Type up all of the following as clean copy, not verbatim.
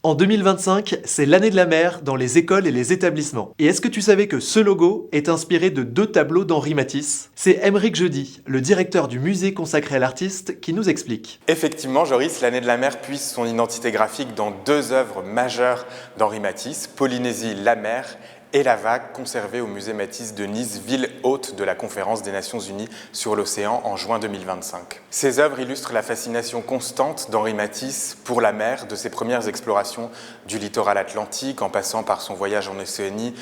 En 2025, c'est l'année de la mer dans les écoles et les établissements. Et est-ce que tu savais que ce logo est inspiré de 2 tableaux d'Henri Matisse? C'est Aymeric Jeudi, le directeur du musée consacré à l'artiste, qui nous explique. Effectivement, Joris, l'année de la mer puise son identité graphique dans 2 œuvres majeures d'Henri Matisse, Polynésie, la mer et la vague, conservée au musée Matisse de Nice, ville hôte de la conférence des Nations Unies sur l'océan en juin 2025. Ces œuvres illustrent la fascination constante d'Henri Matisse pour la mer, de ses premières explorations du littoral atlantique, en passant par son voyage en Océanie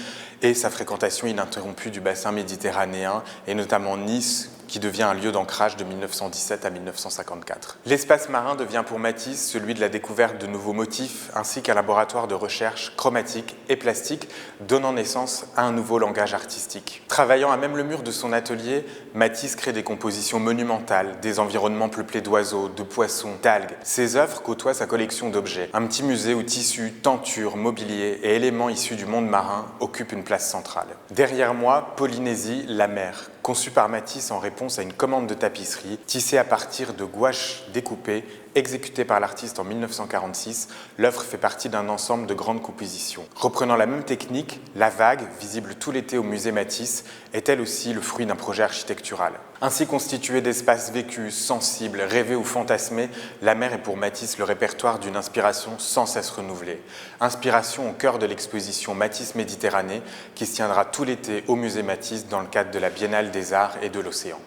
et sa fréquentation ininterrompue du bassin méditerranéen, et notamment Nice, qui devient un lieu d'ancrage de 1917 à 1954. L'espace marin devient pour Matisse celui de la découverte de nouveaux motifs, ainsi qu'un laboratoire de recherche chromatique et plastique, donnant naissance à un nouveau langage artistique. Travaillant à même le mur de son atelier, Matisse crée des compositions monumentales, des environnements peuplés d'oiseaux, de poissons, d'algues. Ses œuvres côtoient sa collection d'objets. Un petit musée où tissus, tentures, mobilier et éléments issus du monde marin occupent une place centrale. Derrière moi, Polynésie, la mer, conçue par Matisse en réponse à une commande de tapisserie, tissée à partir de gouaches découpées, exécutée par l'artiste en 1946, l'œuvre fait partie d'un ensemble de grandes compositions. Reprenant la même technique, la vague, visible tout l'été au musée Matisse, est elle aussi le fruit d'un projet architectural. Ainsi constituée d'espaces vécus, sensibles, rêvés ou fantasmés, la mer est pour Matisse le répertoire d'une inspiration sans cesse renouvelée. Inspiration au cœur de l'exposition Matisse Méditerranée, qui se tiendra tout l'été au musée Matisse dans le cadre de la Biennale des Arts et de l'Océan.